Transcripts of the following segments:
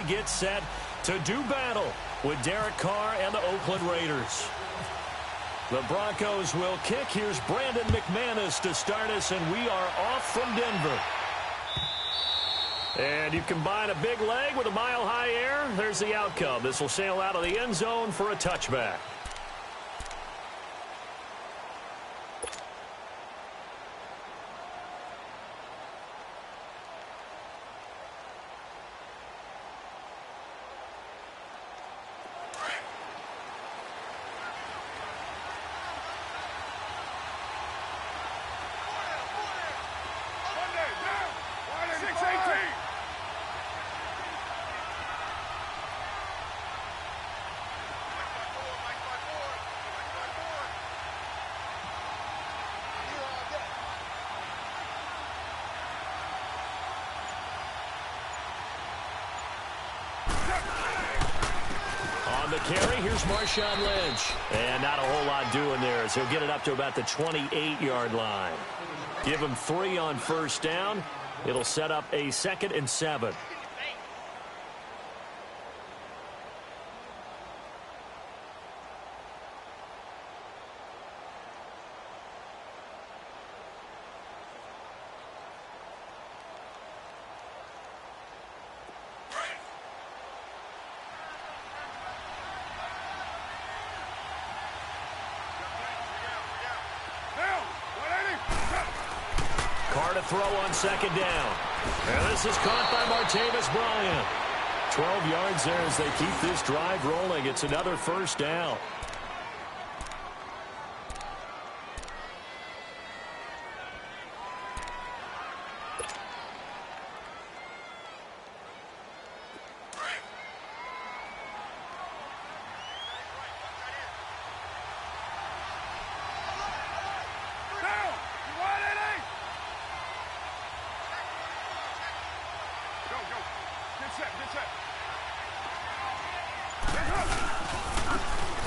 get set to do battle with Derek Carr and the Oakland Raiders. The Broncos will kick. Here's Brandon McManus to start us, and we are off from Denver. And you combine a big leg with a mile-high air. There's the outcome. This will sail out of the end zone for a touchback. On the carry, here's Marshawn Lynch. And not a whole lot doing there as he'll get it up to about the 28-yard line. Give him 3 on first down. It'll set up a 2nd and 7. Carr to throw on 2nd down. And this is caught by Martavis Bryant. 12 yards there as they keep this drive rolling. It's another first down.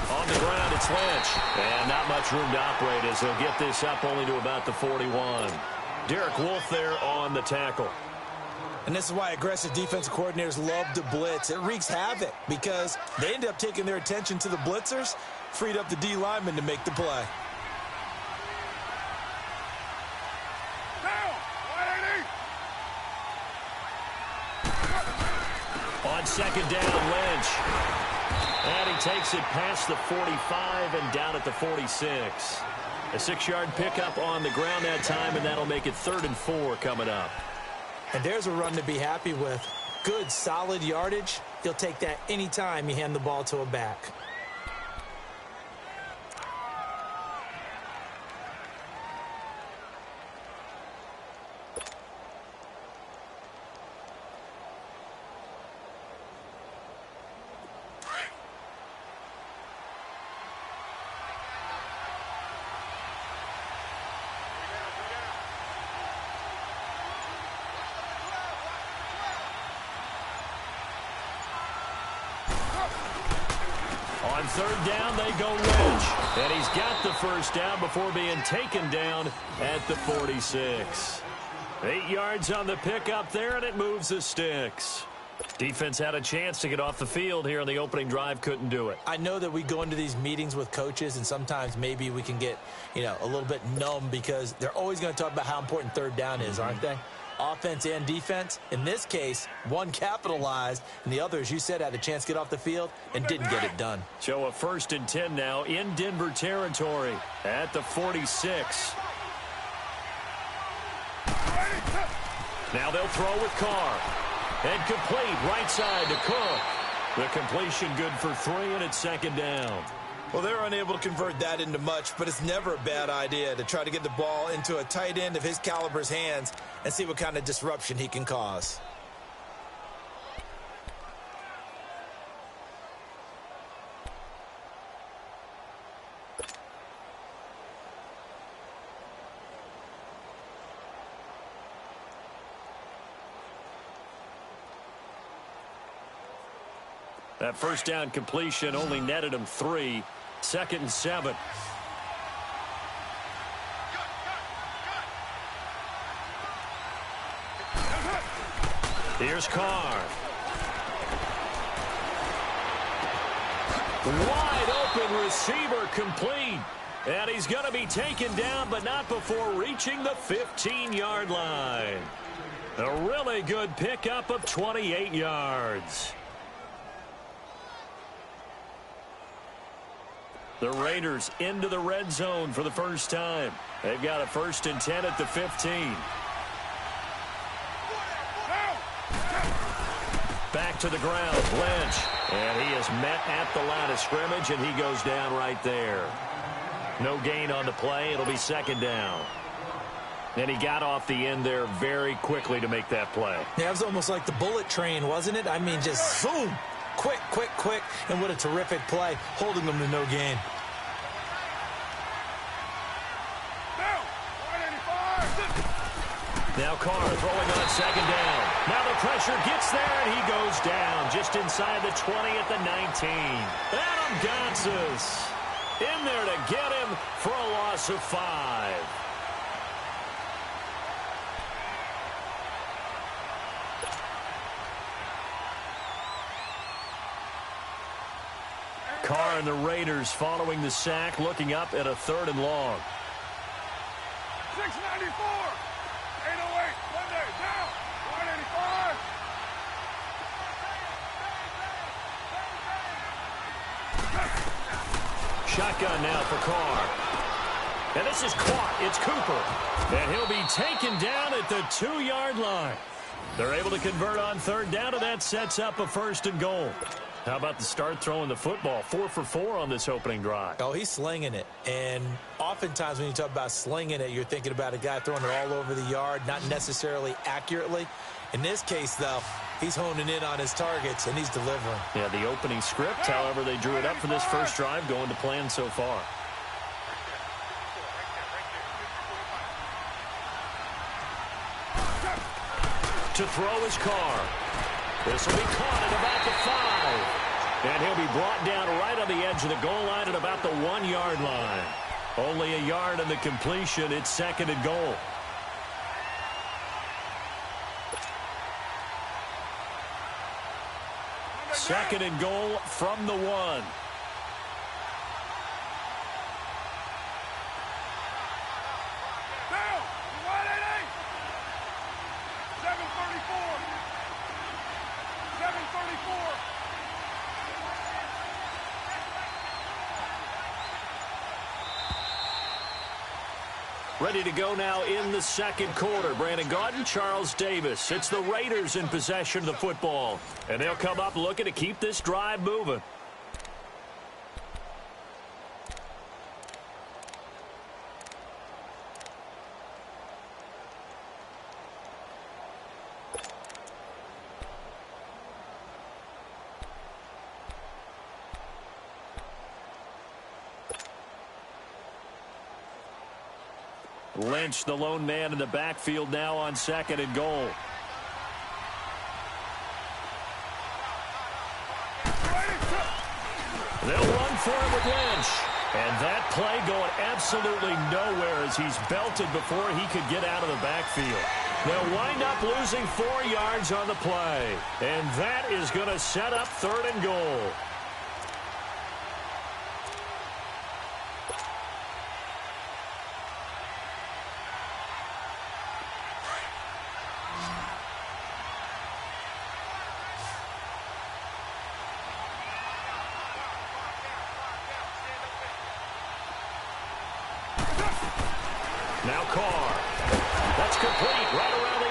On the ground, it's Lynch. And not much room to operate as they'll get this up only to about the 41. Derek Wolfe there on the tackle. And this is why aggressive defensive coordinators love to blitz. It wreaks havoc because they end up taking their attention to the blitzers, freed up the D lineman to make the play. On 2nd down, Lynch. And he takes it past the 45 and down at the 46. A 6-yard pickup on the ground that time, and that'll make it 3rd and 4 coming up. And there's a run to be happy with. Good, solid yardage. He'll take that anytime you hand the ball to a back. On 3rd down, they go Lynch. And he's got the first down before being taken down at the 46. 8 yards on the pickup there, and it moves the sticks. Defense had a chance to get off the field here on the opening drive, couldn't do it. I know that we go into these meetings with coaches, and sometimes maybe we can get, a little bit numb because they're always going to talk about how important 3rd down is, aren't they? Offense and defense. In this case, one capitalized, and the other, as you said, had a chance to get off the field and didn't get it done. So a 1st and 10 now in Denver territory at the 46. Now they'll throw with Carr. And complete right side to Cook. The completion good for 3, and it's 2nd down. Well, they're unable to convert that into much, but it's never a bad idea to try to get the ball into a tight end of his caliber's hands and see what kind of disruption he can cause. That first down completion only netted him 3. 2nd and 7. Here's Carr. Wide open receiver complete. And he's going to be taken down, but not before reaching the 15-yard line. A really good pickup of 28 yards. The Raiders into the red zone for the first time. They've got a 1st and 10 at the 15. Back to the ground, Lynch. And he is met at the line of scrimmage, and he goes down right there. No gain on the play. It'll be 2nd down. And he got off the end there very quickly to make that play. Yeah, it was almost like the bullet train, wasn't it? I mean, just boom, quick, quick, quick. And what a terrific play, holding them to no gain. Now Carr throwing on 2nd down. Now the pressure gets there, and he goes down just inside the 20 at the 19. Adam Gonzalez in there to get him for a loss of 5. Carr and the Raiders following the sack, looking up at a 3rd and long. 694. 808. Monday. Down. 185. Shotgun now for Carr. And this is caught. It's Cooper. And he'll be taken down at the 2-yard line. They're able to convert on 3rd down, and that sets up a 1st and goal. How about the start throwing the football? 4 for 4 on this opening drive. Oh, he's slinging it. And oftentimes when you talk about slinging it, you're thinking about a guy throwing it all over the yard, not necessarily accurately. In this case, though, he's honing in on his targets, and he's delivering. Yeah, the opening script, however, they drew it up for this first drive, going to plan so far. To throw his Carr. This will be caught at about the 5. And he'll be brought down right on the edge of the goal line at about the 1-yard line. Only a yard in the completion. It's 2nd and goal. Second and goal from the 1. Down. 188. 734. 734. Ready to go now in the 2nd quarter. Brandon Gaudin, Charles Davis. It's the Raiders in possession of the football. And they'll come up looking to keep this drive moving. Lynch, the lone man in the backfield now on 2nd and goal. They'll run for it with Lynch. And that play going absolutely nowhere as he's belted before he could get out of the backfield. They'll wind up losing 4 yards on the play. And that is going to set up 3rd and goal. Now Carr. That's complete right around the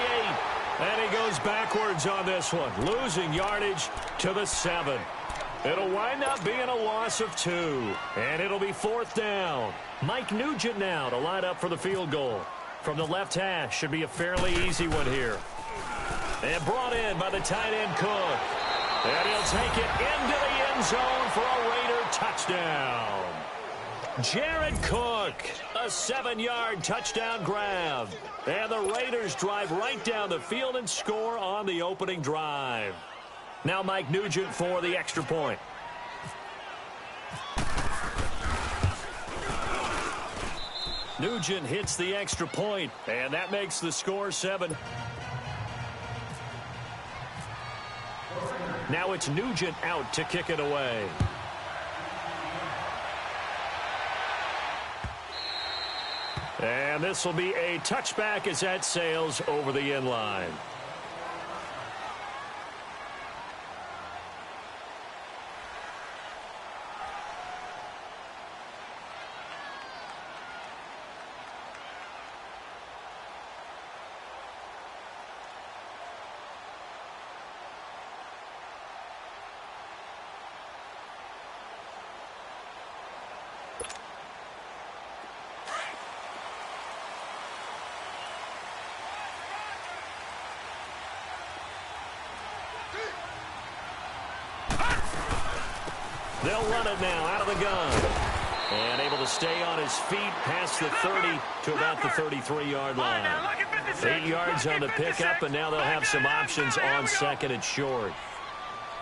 8. And he goes backwards on this one, losing yardage to the 7. It'll wind up being a loss of 2. And it'll be 4th down. Mike Nugent now to line up for the field goal. From the left hash, should be a fairly easy one here. And brought in by the tight end Cook. And he'll take it into the end zone for a Raider touchdown. Jared Cook, a 7-yard touchdown grab. And the Raiders drive right down the field and score on the opening drive. Now Mike Nugent for the extra point. Nugent hits the extra point, and that makes the score 7. Now it's Nugent out to kick it away. And this will be a touchback as that sails over the end line. They'll run it now out of the gun. And able to stay on his feet past the 30 to about the 33-yard line. 8 yards on the pickup, and now they'll have some options on second and short.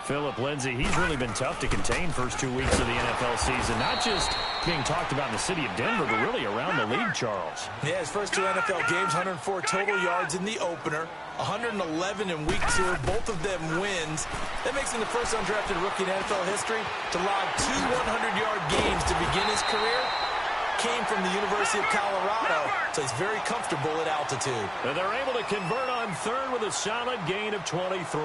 Philip Lindsay, he's really been tough to contain first 2 weeks of the NFL season. Not just being talked about in the city of Denver, but really around the league, Charles. Yeah, his first 2 NFL games, 104 total yards in the opener, 111 in week 2, both of them wins. That makes him the first undrafted rookie in NFL history to log 2 100-yard games to begin his career. Came from the University of Colorado, so he's very comfortable at altitude. And they're able to convert on third with a solid gain of 23.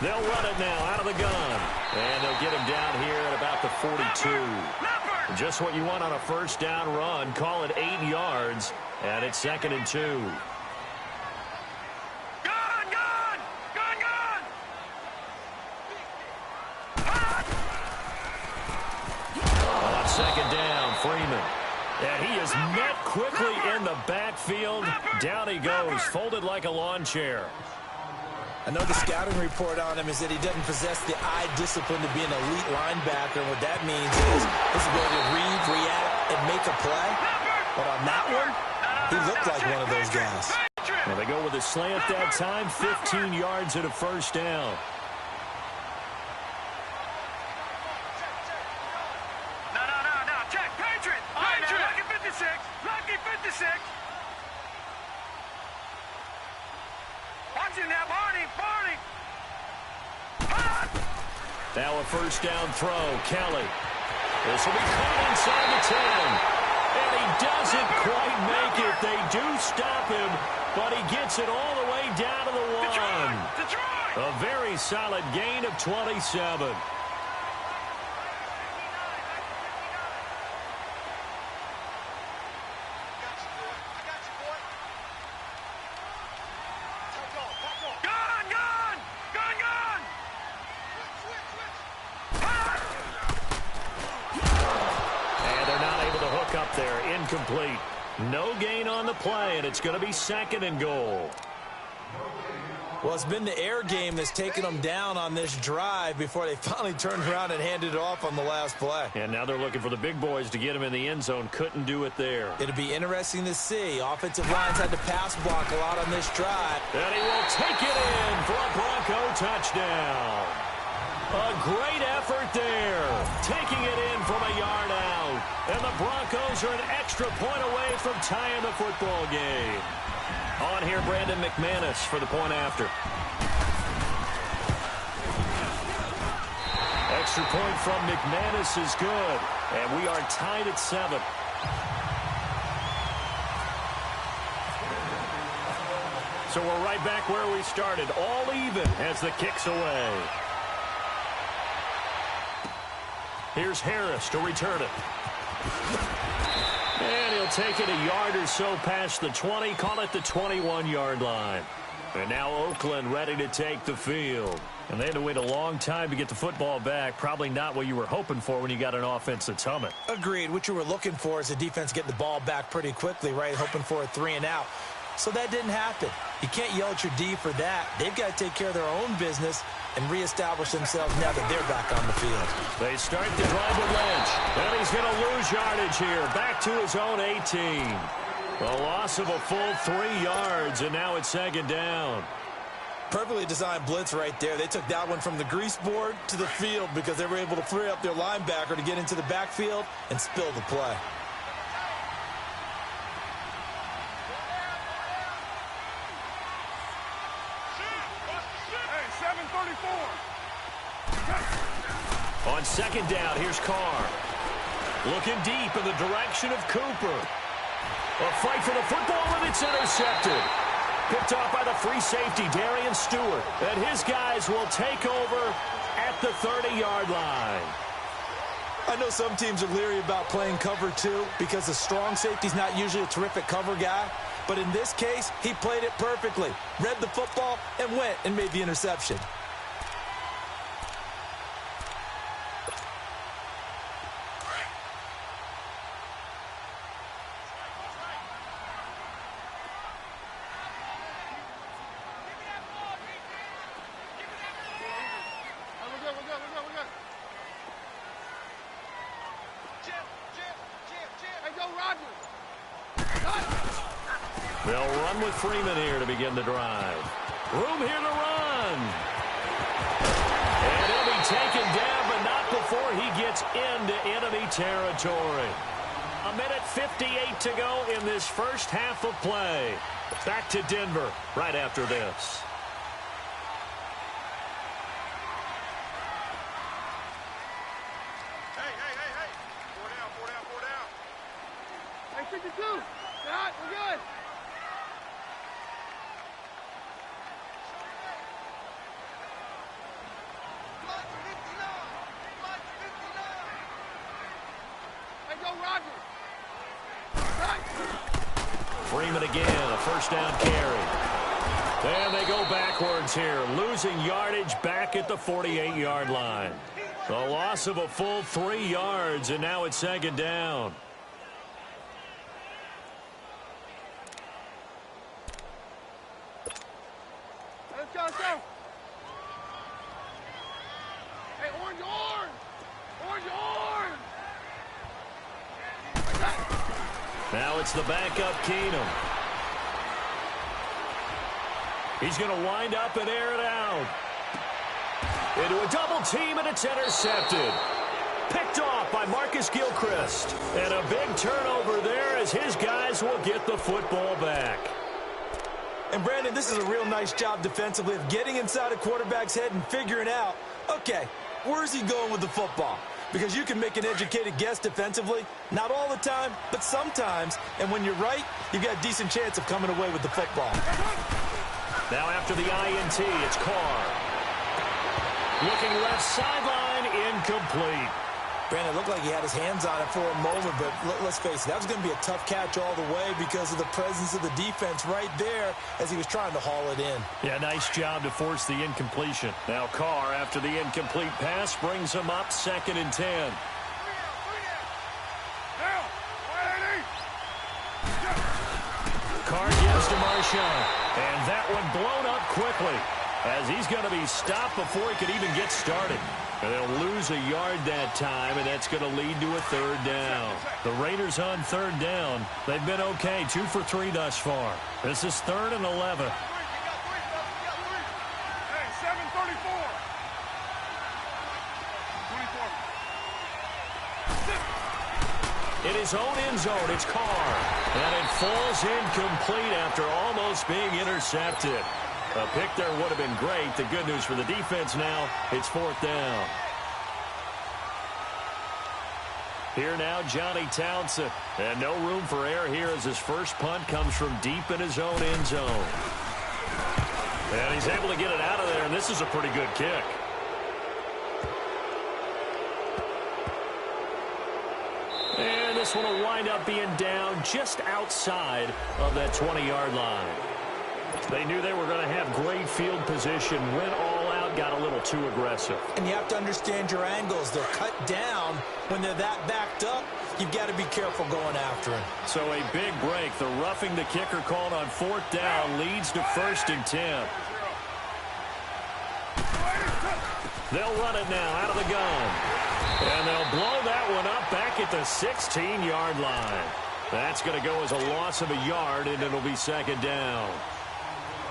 They'll run it now out of the gun. And they'll get him down here at about the 42. Just what you want on a first down run. Call it 8 yards. And it's 2nd and 2. On second down, Freeman. And he is met quickly in the backfield. Down he goes, folded like a lawn chair. I know the scouting report on him is that he doesn't possess the eye discipline to be an elite linebacker. And what that means is his ability to read, react, and make a play. But on that one, he looked like one of those guys. Well, they go with a slant that time, 15 yards and a first down. No. Check. Patriot. Lucky 56. Lucky 56. Watch it now, Barney. Now a first down throw. Kelly. This will be caught inside the 10. And he doesn't quite make it. They do stop him, but he gets it all the way down to the 1. Detroit. A very solid gain of 27. Incomplete. No gain on the play, and it's going to be 2nd and goal. Well, it's been the air game that's taken them down on this drive before they finally turned around and handed it off on the last play. And now they're looking for the big boys to get him in the end zone. Couldn't do it there. It'll be interesting to see. Offensive lines had to pass block a lot on this drive. And he will take it in for a Bronco touchdown. A great effort there. Taking it in from a yard out. And the Broncos are an extra point away from tying the football game. On here, Brandon McManus for the point after. Extra point from McManus is good. And we are tied at 7. So we're right back where we started. All even as the kick's away. Here's Harris to return it. And he'll take it a yard or so past the 20, call it the 21-yard line. And now Oakland ready to take the field. And they had to wait a long time to get the football back. Probably not what you were hoping for when you got an offense that's humming. Agreed. What you were looking for is the defense getting the ball back pretty quickly, right? Hoping for a 3 and out. So that didn't happen. You can't yell at your D for that. They've got to take care of their own business and reestablish themselves now that they're back on the field. They start the drive with Lynch. And he's going to lose yardage here. Back to his own 18. A loss of a full 3 yards, and now it's 2nd down. Perfectly designed blitz right there. They took that one from the grease board to the field because they were able to free up their linebacker to get into the backfield and spill the play. On 2nd down, here's Carr. Looking deep in the direction of Cooper. A fight for the football, and it's intercepted. Picked off by the free safety, Darian Stewart. And his guys will take over at the 30-yard line. I know some teams are leery about playing cover 2 because the strong safety's not usually a terrific cover guy. But in this case, he played it perfectly. Read the football and went and made the interception. They'll run with Freeman here to begin the drive. Room here to run. And he'll be taken down, but not before he gets into enemy territory. 1:58 to go in this first half of play. Back to Denver right after this. Hey. 4 down. Hey, 52. Scott, we're good. Hey, go Rogers. Freeman again, a first down carry. And they go backwards here, losing yardage back at the 48-yard line. The loss of a full 3 yards, and now it's second down. Let's go. Hey, orange. Now it's the backup Keenum. He's going to wind up and air it out. Into a double team, and it's intercepted. Picked off by Marcus Gilchrist. And a big turnover there as his guys will get the football back. And, Brandon, this is a real nice job defensively of getting inside a quarterback's head and figuring out, okay, where's he going with the football? Because you can make an educated guess defensively. Not all the time, but sometimes. And when you're right, you've got a decent chance of coming away with the football. Now after the INT, it's Carr. Looking left sideline, incomplete. Brandon, it looked like he had his hands on it for a moment, but let's face it, that was going to be a tough catch all the way because of the presence of the defense right there as he was trying to haul it in. Yeah, nice job to force the incompletion. Now Carr, after the incomplete pass, brings him up 2nd and 10. Carr gives to Marshawn, and that one blown up quickly as he's going to be stopped before he could even get started. And they'll lose a yard that time, and that's going to lead to a 3rd down. The Raiders on 3rd down. They've been okay, 2 for 3 thus far. This is 3rd and 11. Hey, 7:34. 24. In his own end zone, it's Carr. And it falls incomplete after almost being intercepted. A pick there would have been great. The good news for the defense now, it's 4th down. Here now, Johnny Townsend. And no room for error here as his first punt comes from deep in his own end zone. And he's able to get it out of there, and this is a pretty good kick. And this one will wind up being down just outside of that 20-yard line. They knew they were going to have great field position, went all out, got a little too aggressive. And you have to understand your angles. They're cut down. When they're that backed up, you've got to be careful going after him. So a big break. The roughing the kicker called on 4th down leads to 1st and 10. They'll run it now out of the gun. And they'll blow that one up back at the 16-yard line. That's going to go as a loss of a yard, and it'll be 2nd down.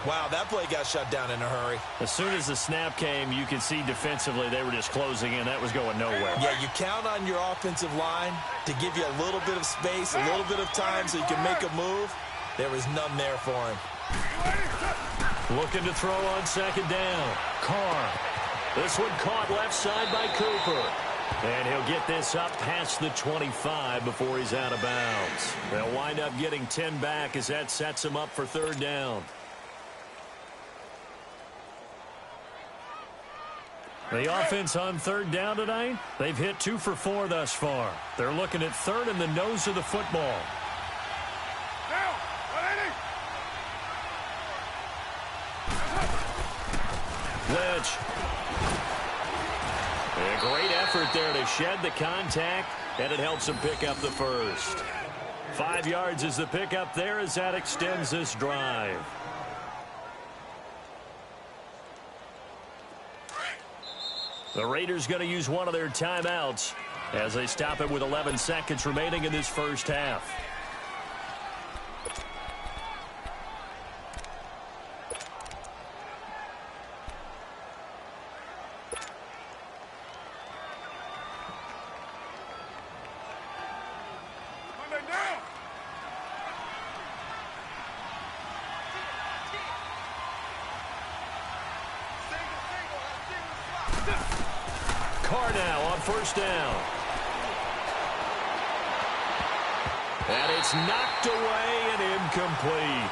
Wow, that play got shut down in a hurry. As soon as the snap came, you can see defensively they were just closing in. That was going nowhere. Yeah, you count on your offensive line to give you a little bit of space, a little bit of time so you can make a move. There was none there for him. Looking to throw on 2nd down. Carr. This one caught left side by Cooper. And he'll get this up past the 25 before he's out of bounds. They'll wind up getting 10 back as that sets him up for third down. The offense on third down tonight, they've hit 2 for 4 thus far. They're looking at third in the nose of the football. Lynch. A great effort there to shed the contact, and it helps him pick up the first. 5 yards is the pickup there as that extends this drive. The Raiders going to use one of their timeouts as they stop it with 11 seconds remaining in this first half. Carr now on first down. And it's knocked away and incomplete.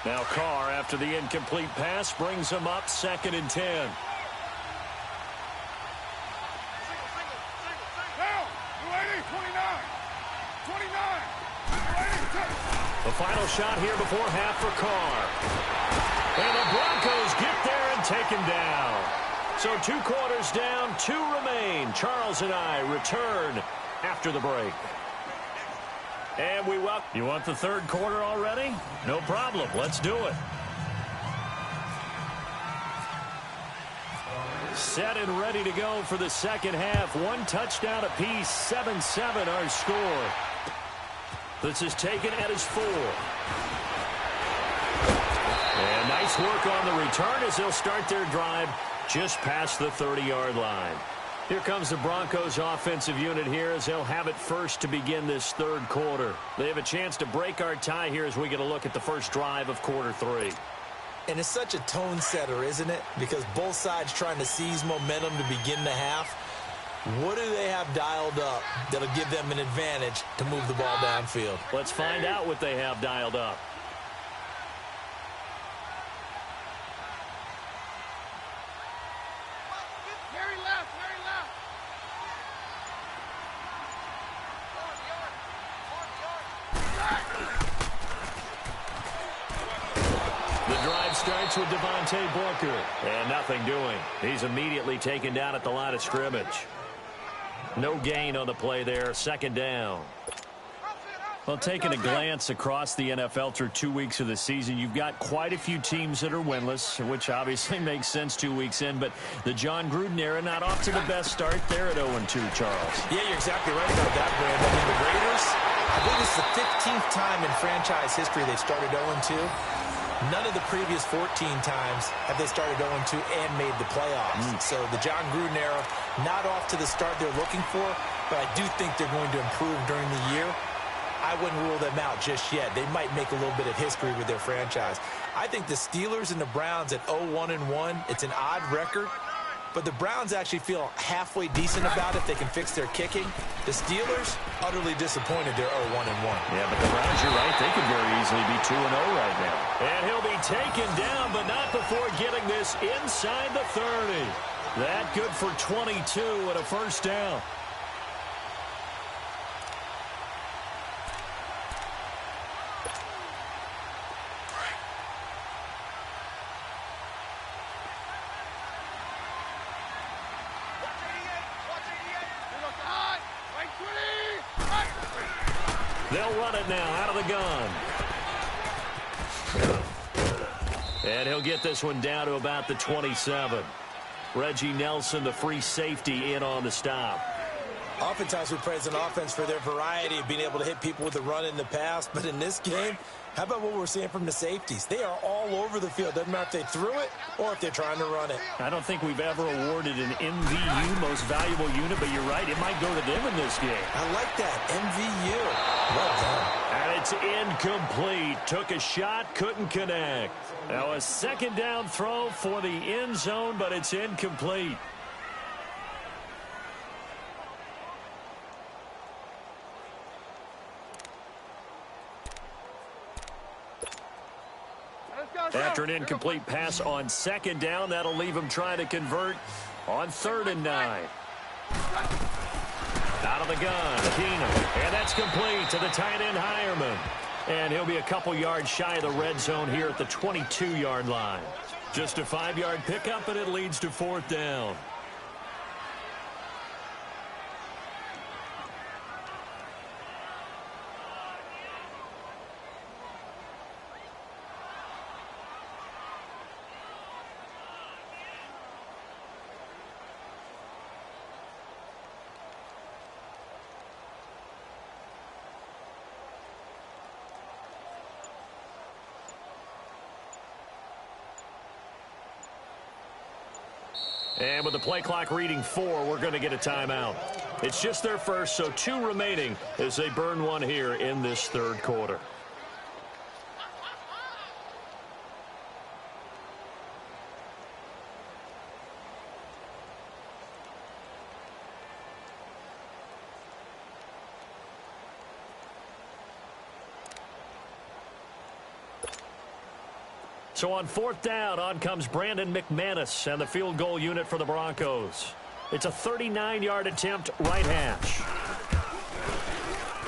Now Carr, after the incomplete pass, brings him up 2nd and 10. The final shot here before half for Carr. And the Broncos get there and take him down. So 2 quarters down, 2 remain. Charles and I return after the break. And we welcome. You want the third quarter already? No problem. Let's do it. Set and ready to go for the second half. 1 touchdown apiece. 7-7 our score. This is taken at his 4. And nice work on the return as they'll start their drive just past the 30-yard line. Here comes the Broncos offensive unit here as they'll have it first to begin this third quarter. They have a chance to break our tie here as we get a look at the first drive of quarter 3. And it's such a tone setter, isn't it? Because both sides trying to seize momentum to begin the half. What do they have dialed up that'll give them an advantage to move the ball downfield? Let's find out what they have dialed up. Starts with Devontae Booker. And nothing doing. He's immediately taken down at the line of scrimmage. No gain on the play there. 2nd down. Well, taking a glance across the NFL through 2 weeks of the season, you've got quite a few teams that are winless, which obviously makes sense 2 weeks in. But the John Gruden era not off to the best start there at 0-2, Charles. Yeah, you're exactly right about that, Brandon. I mean, the Raiders, I believe this is the 15th time in franchise history they've started 0-2. None of the previous 14 times have they started 0-2 and made the playoffs. So the John Gruden era, not off to the start they're looking for, but I do think they're going to improve during the year. I wouldn't rule them out just yet. They might make a little bit of history with their franchise. I think the Steelers and the Browns at 0-1-1, it's an odd record, but the Browns actually feel halfway decent about it if they can fix their kicking. The Steelers, utterly disappointed they're 0-1-1. Yeah, but the Browns, you're right, they could very easily be 2-0 right now. And he'll be taken down, but not before getting this inside the 30. That good for 22 and a first down. They'll run it now out of the gun. And he'll get this one down to about the 27. Reggie Nelson, the free safety, in on the stop. Oftentimes we praise an offense for their variety of being able to hit people with the run in the past. But in this game, how about what we're seeing from the safeties? They are all over the field. Doesn't matter if they threw it or if they're trying to run it. I don't think we've ever awarded an MVU, most valuable unit, but you're right, it might go to them in this game. I like that, MVU. Well done. And it's incomplete. Took a shot, couldn't connect. Now a second down throw for the end zone, but it's incomplete. After an incomplete pass on second down, that'll leave him trying to convert on 3rd and 9. Out of the gun, Keenum. And that's complete to the tight end, Hireman. And he'll be a couple yards shy of the red zone here at the 22-yard line. Just a 5-yard pickup, and it leads to 4th down. And with the play clock reading 4, we're going to get a timeout. It's just their first, so 2 remaining as they burn one here in this 3rd quarter. So on 4th down, on comes Brandon McManus and the field goal unit for the Broncos. It's a 39-yard attempt, right hash.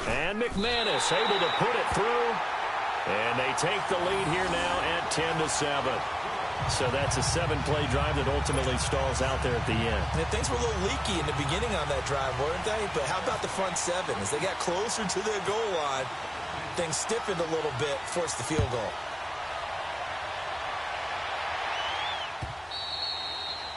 And McManus able to put it through. And they take the lead here now at 10-7. So that's a 7-play drive that ultimately stalls out there at the end. And things were a little leaky in the beginning on that drive, weren't they? But how about the front 7? As they got closer to their goal line, things stiffened a little bit, forced the field goal.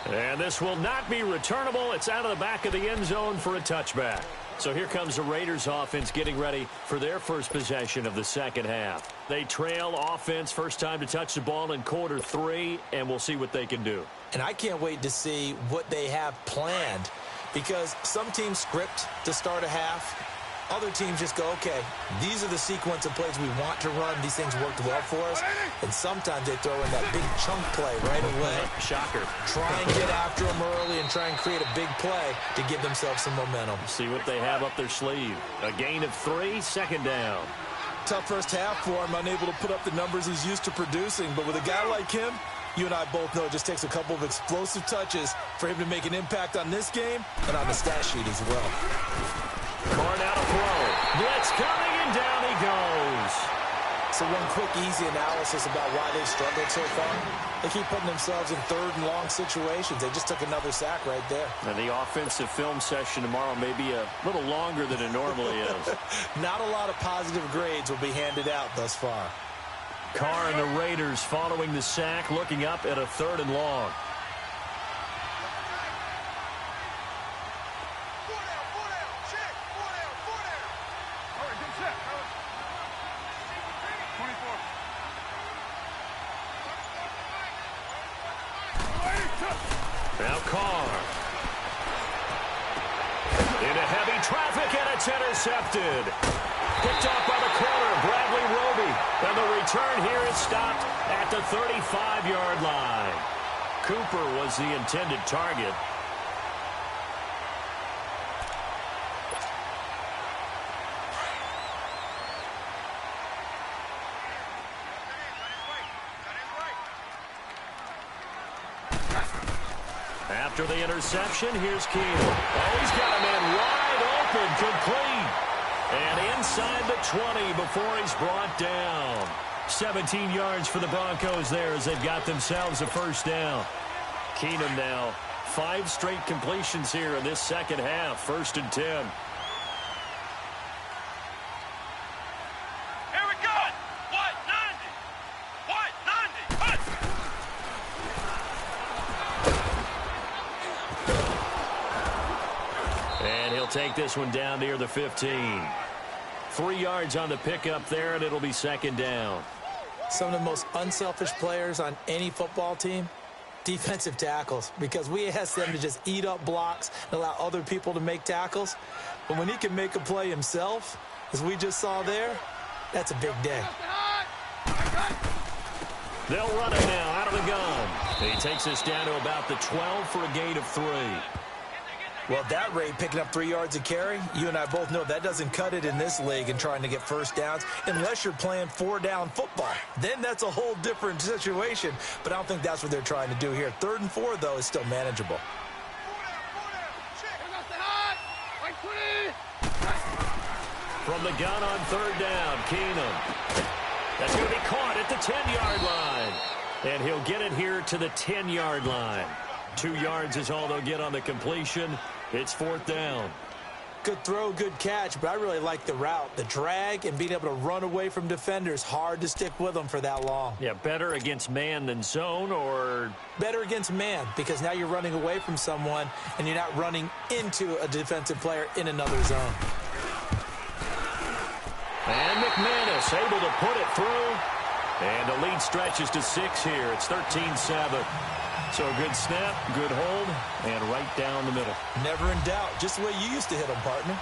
And this will not be returnable. It's out of the back of the end zone for a touchback. So here comes the Raiders offense getting ready for their first possession of the second half. They trail offense, first time to touch the ball in quarter 3, and we'll see what they can do. And I can't wait to see what they have planned, because some teams script to start a half. Other teams just go, okay, these are the sequence of plays we want to run. These things worked well for us. And sometimes they throw in that big chunk play right away. Shocker. Try and get after them early and try and create a big play to give themselves some momentum. See what they have up their sleeve. A gain of 3, second down. Tough first half for him, unable to put up the numbers he's used to producing. But with a guy like him, you and I both know it just takes a couple of explosive touches for him to make an impact on this game and on the stat sheet as well. Carr now to throw. Blitz coming, and down he goes. So one quick, easy analysis about why they've struggled so far. They keep putting themselves in 3rd and long situations. They just took another sack right there. And the offensive film session tomorrow may be a little longer than it normally is. Not a lot of positive grades will be handed out thus far. Carr and the Raiders following the sack, looking up at a 3rd and long. Now Carr. Into heavy traffic, and it's intercepted. Picked off by the corner, Bradley Roby. And the return here is stopped at the 35-yard line. Cooper was the intended target. After the interception, here's Keenum. Oh, he's got a man wide open, complete. And inside the 20 before he's brought down. 17 yards for the Broncos there as they've got themselves a first down. Keenum now 5 straight completions here in this second half. 1st and 10. Here we go. What? 90. What? 90. What? take this one down near the 15. 3 yards on the pickup there, and it'll be second down. Some of the most unselfish players on any football team, defensive tackles, because we ask them to just eat up blocks and allow other people to make tackles. But when he can make a play himself, as we just saw there, that's a big day. They'll run it now out of the gun. He takes us down to about the 12 for a gain of 3. Well, at that rate, picking up 3 yards a carry, you and I both know that doesn't cut it in this league and trying to get first downs unless you're playing 4-down football. Then that's a whole different situation, but I don't think that's what they're trying to do here. 3rd and 4, though, is still manageable. From the gun on 3rd down, Keenum. That's going to be caught at the 10-yard line. And he'll get it here to the 10-yard line. 2 yards is all they'll get on the completion. It's 4th down. Good throw, good catch, but I really like the route. The drag and being able to run away from defenders, hard to stick with them for that long. Yeah, better against man than zone, or? Better against man, because now you're running away from someone and you're not running into a defensive player in another zone. And McManus able to put it through. And the lead stretches to 6 here. It's 13-7. So a good snap, good hold, and right down the middle. Never in doubt. Just the way you used to hit them, partner.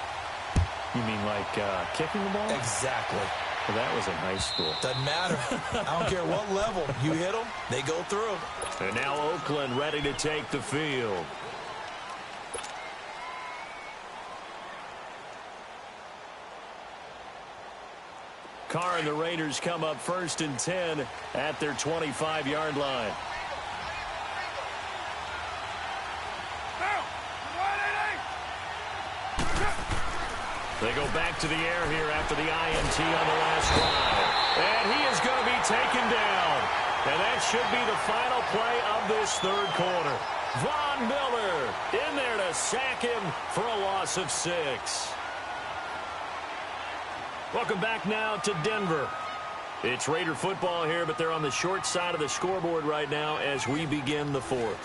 You mean like kicking the ball? Exactly. Well, that was in high school. Doesn't matter. I don't care what level. You hit them, they go through. And now Oakland ready to take the field. Carr and the Raiders come up 1st and 10 at their 25-yard line. They go back to the air here after the INT on the last drive. And he is going to be taken down. And that should be the final play of this 3rd quarter. Von Miller in there to sack him for a loss of 6. Welcome back now to Denver. It's Raider football here, but they're on the short side of the scoreboard right now as we begin the 4th.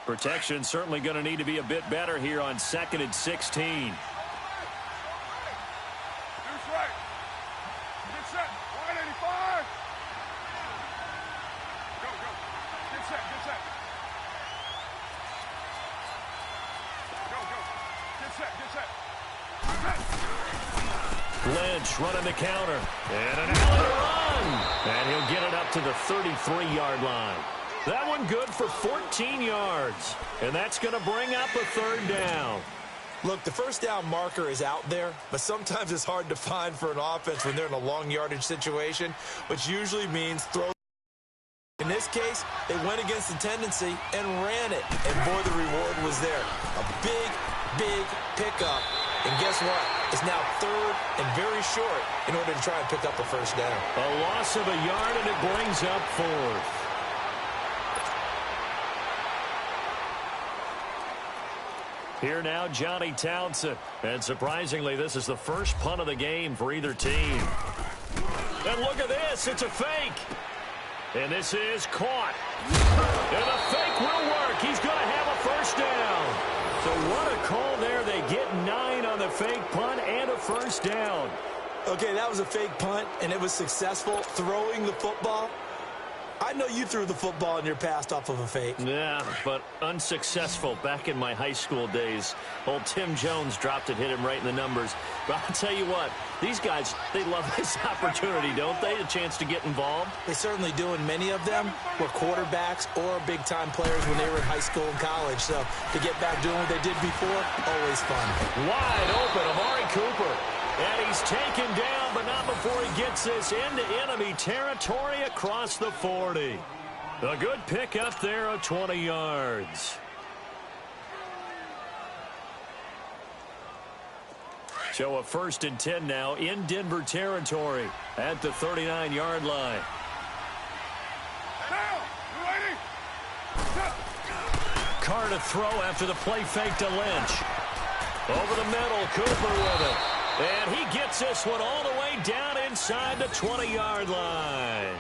Protection certainly going to need to be a bit better here on 2nd and 16. Lynch running the counter. And an alley run. And he'll get it up to the 33-yard line. That one good for 14 yards. And that's going to bring up a 3rd down. Look, the first down marker is out there, but sometimes it's hard to find for an offense when they're in a long yardage situation, which usually means throw. In this case, they went against the tendency and ran it. And boy, the reward was there. A big, big pickup. And guess what? It's now 3rd and very short in order to try and pick up a first down. A loss of a yard, and it brings up 4th. Here now, Johnny Townsend. And surprisingly, this is the first punt of the game for either team. And look at this. It's a fake. And this is caught. And the fake will work. He's going to have a first down. So what a call there. They get 9 on the fake punt and a first down. Okay, that was a fake punt, and it was successful throwing the football. I know you threw the football in your past off of a fake. Yeah, but unsuccessful back in my high school days. Old Tim Jones dropped it, hit him right in the numbers. But I'll tell you what, these guys, they love this opportunity, don't they? A chance to get involved. They certainly do, and many of them were quarterbacks or big-time players when they were in high school and college. So to get back doing what they did before, always fun. Wide open, Amari Cooper. And he's taken down, but not before he gets this into enemy territory across the 40. A good pick up there of 20 yards. So a 1st and 10 now in Denver territory at the 39-yard line. Carr to throw after the play fake to Lynch. Over the middle, Cooper with it. And he gets this one all the way down inside the 20-yard line.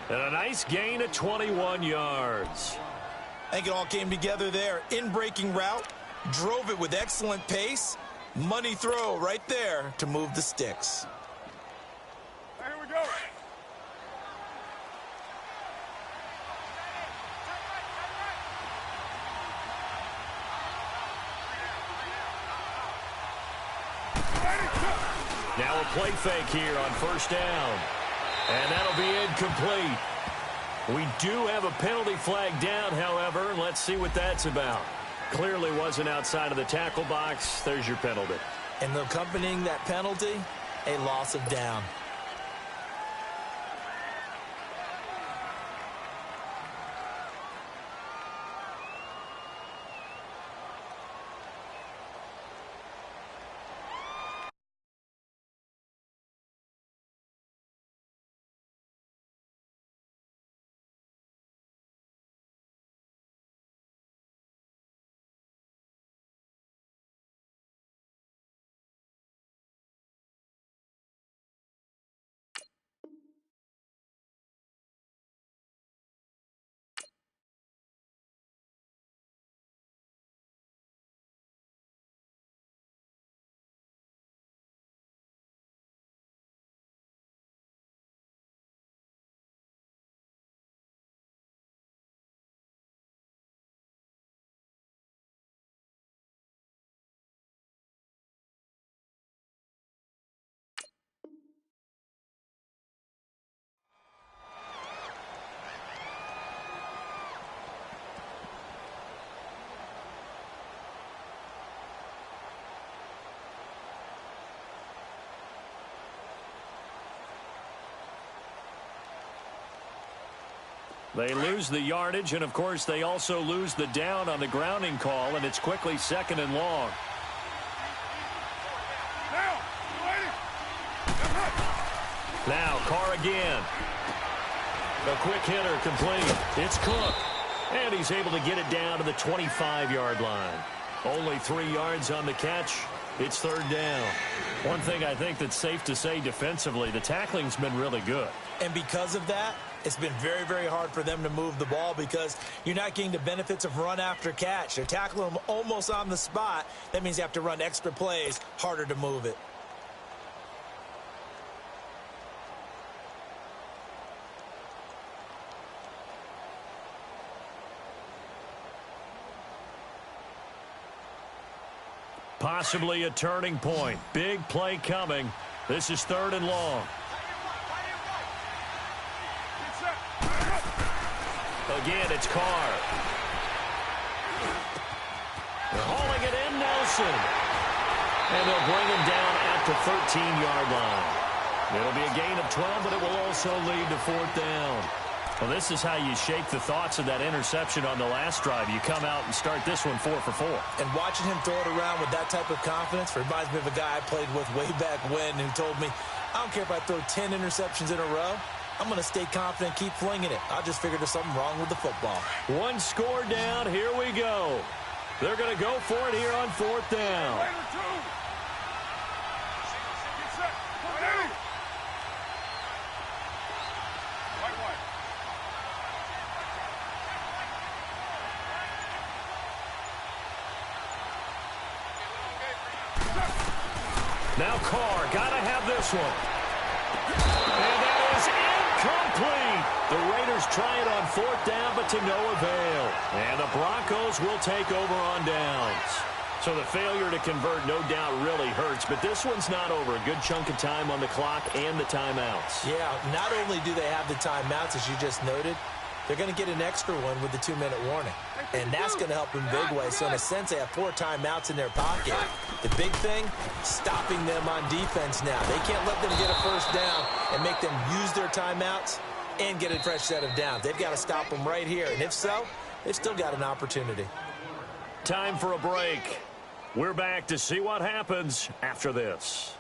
And a nice gain of 21 yards. I think it all came together there. In-breaking route, drove it with excellent pace. Money throw right there to move the sticks. Here we go. Now a play fake here on first down. And that'll be incomplete. We do have a penalty flag down, however. Let's see what that's about. Clearly wasn't outside of the tackle box. There's your penalty. And accompanying that penalty, a loss of down. They lose the yardage, and, of course, they also lose the down on the grounding call, and it's quickly 2nd and long. Now, Carr again. A quick hitter complete. It's Cook. And he's able to get it down to the 25-yard line. Only 3 yards on the catch. It's 3rd down. One thing I think that's safe to say defensively, the tackling's been really good. And because of that, it's been very, very hard for them to move the ball because you're not getting the benefits of run after catch. They're tackling them almost on the spot. That means you have to run extra plays, harder to move it. Possibly a turning point. Big play coming. This is 3rd and long. Again, it's Carr. They're hauling it in, Nelson. And they'll bring him down at the 13-yard line. It'll be a gain of 12, but it will also lead to 4th down. Well, this is how you shake the thoughts of that interception on the last drive. You come out and start this one 4 for 4. And watching him throw it around with that type of confidence reminds me of a guy I played with way back when who told me, I don't care if I throw 10 interceptions in a row. I'm going to stay confident, keep flinging it. I just figured there's something wrong with the football. One score down. Here we go. They're going to go for it here on 4th down. Now Carr, got to have this one. And that is incomplete. The Raiders try it on 4th down, but to no avail. And the Broncos will take over on downs. So the failure to convert no doubt really hurts, but this one's not over. A good chunk of time on the clock and the timeouts. Yeah, not only do they have the timeouts, as you just noted, they're going to get an extra one with the 2-minute warning. And that's going to help in big ways. So in a sense, they have 4 timeouts in their pocket. The big thing, stopping them on defense now. They can't let them get a first down and make them use their timeouts and get a fresh set of downs. They've got to stop them right here. And if so, they've still got an opportunity. Time for a break. We're back to see what happens after this.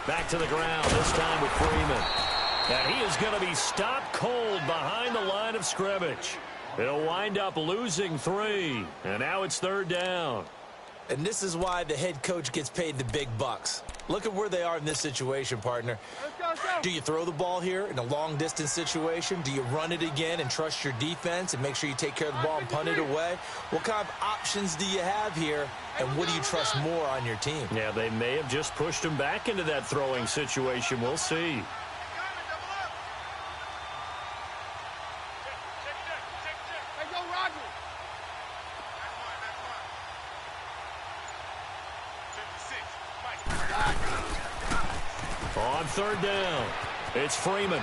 Back to the ground, this time with Freeman. And he is going to be stopped cold behind the line of scrimmage. He'll wind up losing 3. And now it's 3rd down. And this is why the head coach gets paid the big bucks. Look at where they are in this situation, partner. Do you throw the ball here in a long-distance situation? Do you run it again and trust your defense and make sure you take care of the ball and punt it away? What kind of options do you have here, and what do you trust more on your team? Yeah, they may have just pushed him back into that throwing situation. We'll see. On 3rd down, it's Freeman.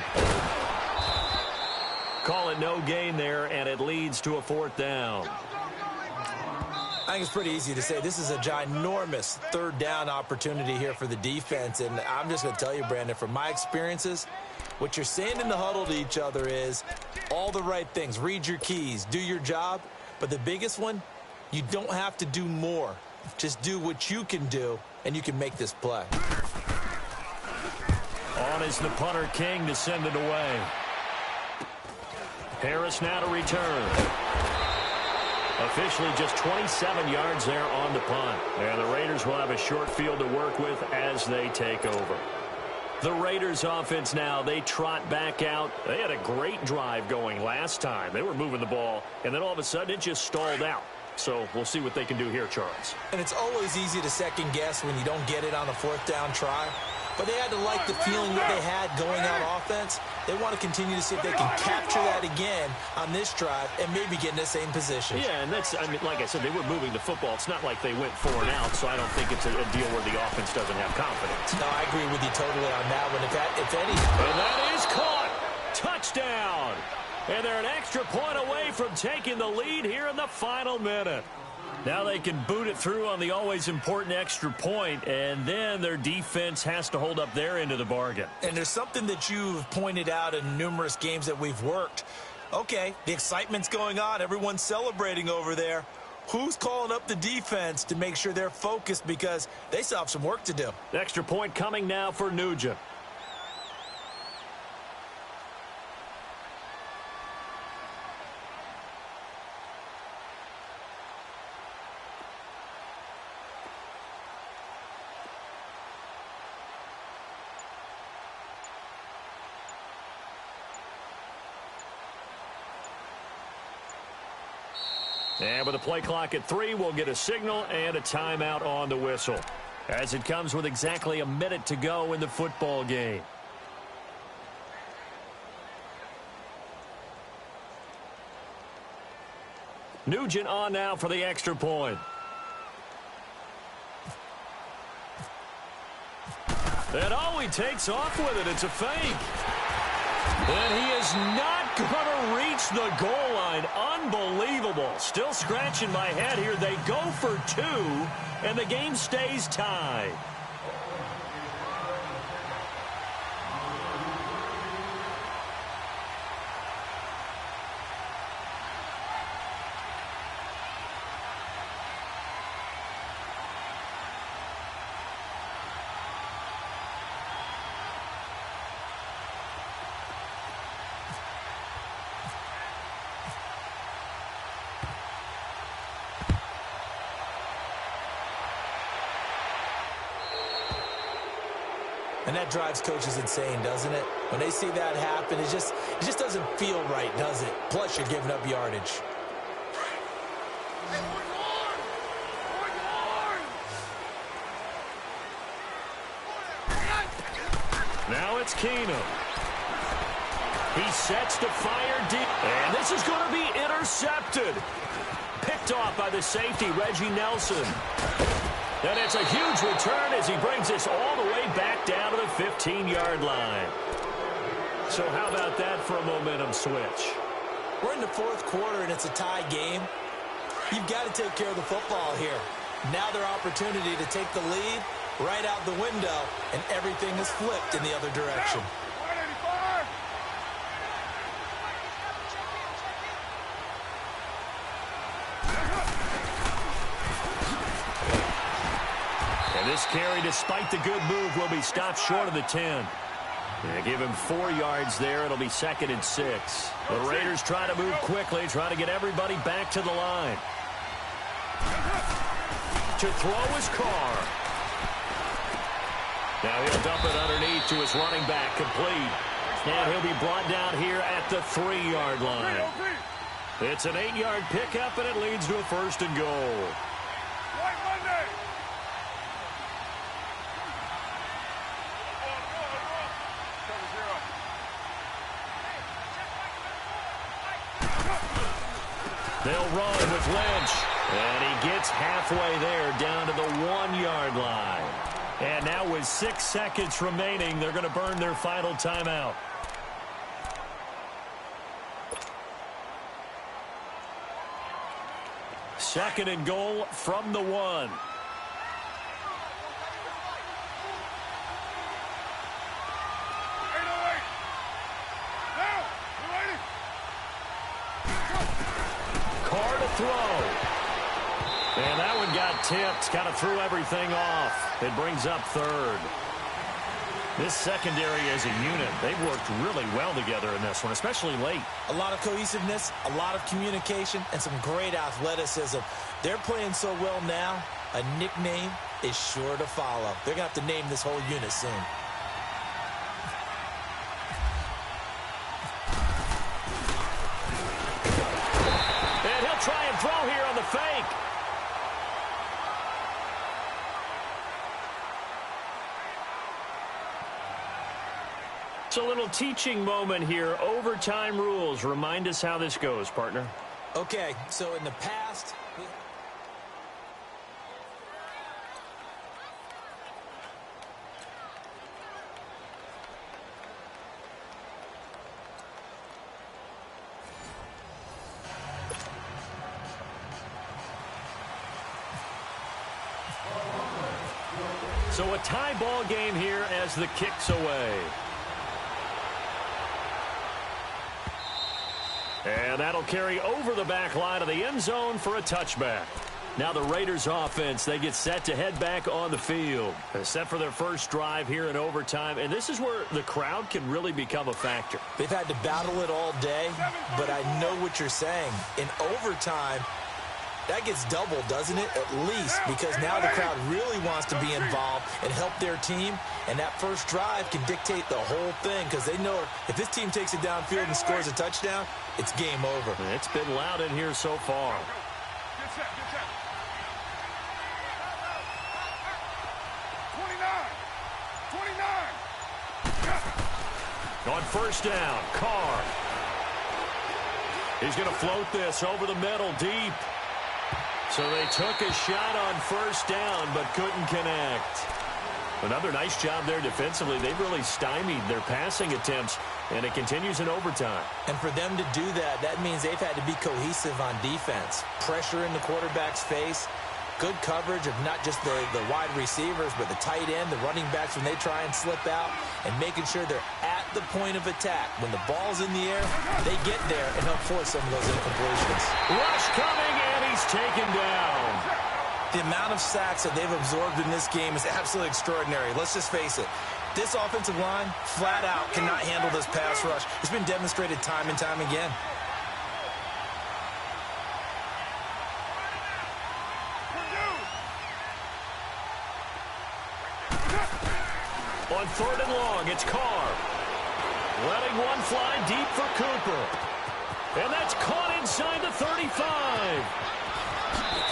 Call it no gain there, and it leads to a 4th down. I think it's pretty easy to say this is a ginormous 3rd down opportunity here for the defense. And I'm just going to tell you, Brandon, from my experiences, what you're saying in the huddle to each other is all the right things. Read your keys, do your job. But the biggest one, you don't have to do more. Just do what you can do, and you can make this play. On is the punter, King, to send it away. Harris now to return. Officially just 27 yards there on the punt. And the Raiders will have a short field to work with as they take over. The Raiders offense now, they trot back out. They had a great drive going last time. They were moving the ball, and then all of a sudden it just stalled out. So we'll see what they can do here, Charles. And it's always easy to second guess when you don't get it on a 4th down try. But they had to like the feeling that they had going on offense. They want to continue to see if they can capture that again on this drive and maybe get in the same position. Yeah, and that's, I mean, like I said, they were moving the football. It's not like they went 4 and out, so I don't think it's a deal where the offense doesn't have confidence. No, I agree with you totally on that one. If any. And that is caught. Touchdown. And they're an extra point away from taking the lead here in the final minute. Now they can boot it through on the always important extra point, and then their defense has to hold up their end of the bargain. And there's something that you've pointed out in numerous games that we've worked. Okay, the excitement's going on. Everyone's celebrating over there. Who's calling up the defense to make sure they're focused because they still have some work to do? Extra point coming now for Nugent. And with the play clock at 3, we'll get a signal and a timeout on the whistle, as it comes with exactly a minute to go in the football game. Nugent on now for the extra point. And he takes off with it. It's a fake. And he is not going to reach the goal line. Unbelievable. Still scratching my head here. They go for 2, and the game stays tied. And that drives coaches insane, doesn't it? When they see that happen, it just doesn't feel right, does it? Plus, you're giving up yardage. Now it's Keenum. He sets to fire deep. And this is going to be intercepted. Picked off by the safety, Reggie Nelson. And it's a huge return as he brings this all the way back down to the 15-yard line. So how about that for a momentum switch? We're in the 4th quarter, and it's a tie game. You've got to take care of the football here. Now their opportunity to take the lead right out the window, and everything is flipped in the other direction. This carry, despite the good move, will be stopped short of the 10. Yeah, give him 4 yards there. It'll be 2nd and 6. The Raiders try to move quickly, try to get everybody back to the line. To throw is Carr. Now he'll dump it underneath to his running back, complete. And he'll be brought down here at the 3-yard line. It's an 8-yard pickup, and it leads to a 1st and goal. They'll run with Lynch. And he gets halfway there down to the 1-yard line. And now with 6 seconds remaining, they're going to burn their final timeout. Second and goal from the 1. Carr to throw. And that one got tipped, kind of threw everything off. It brings up 3rd. This secondary as a unit, they've worked really well together in this one, especially late. A lot of cohesiveness, a lot of communication, and some great athleticism. They're playing so well now, a nickname is sure to follow. They're going to have to name this whole unit soon. And he'll try and throw here on the fake. It's a little teaching moment here. Overtime rules. Remind us how this goes, partner. Okay, so in the past... So a tie ball game here as the kick's away. And that'll carry over the back line of the end zone for a touchback. Now the Raiders offense, they get set to head back on the field. They're set for their first drive here in overtime, and this is where the crowd can really become a factor. They've had to battle it all day, but I know what you're saying. In overtime, that gets doubled, doesn't it? At least, because now the crowd really wants to be involved and help their team, and that first drive can dictate the whole thing because they know if this team takes it downfield and scores a touchdown, it's game over. It's been loud in here so far. Get set, get set. 29. On first down, Carr. He's going to float this over the middle deep. So they took a shot on first down but couldn't connect. Another nice job there defensively. They've really stymied their passing attempts, and it continues in overtime. And for them to do that, that means they've had to be cohesive on defense. Pressure in the quarterback's face. Good coverage of not just the wide receivers, but the tight end, the running backs when they try and slip out, and making sure they're at the point of attack. When the ball's in the air, they get there and help force some of those incompletions. Rush coming, and he's taken down. The amount of sacks that they've absorbed in this game is absolutely extraordinary. Let's just face it. This offensive line, flat out, cannot handle this pass rush. It's been demonstrated time and time again. On third and long, it's Carr. Letting one fly deep for Cooper. And that's caught inside the 35.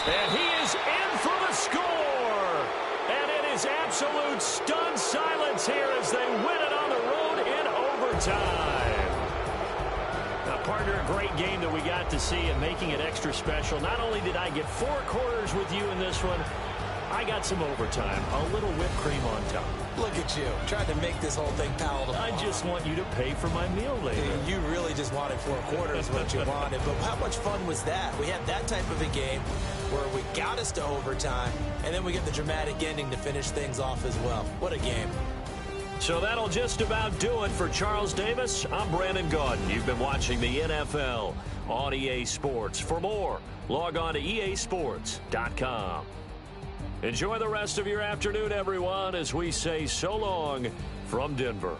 And he is in for the score. And it is absolute stunned silence here as they win it on the road in overtime. Now, partner, a great game that we got to see and making it extra special. Not only did I get 4 quarters with you in this one, I got some overtime, a little whipped cream on top. Look at you, trying to make this whole thing palatable. I just want you to pay for my meal later. You really just wanted 4 quarters what you wanted, but how much fun was that? We had that type of a game where we got us to overtime, and then we get the dramatic ending to finish things off as well. What a game. So that'll just about do it for Charles Davis. I'm Brandon Gaudin. You've been watching the NFL on EA Sports. For more, log on to easports.com. Enjoy the rest of your afternoon, everyone, as we say so long from Denver.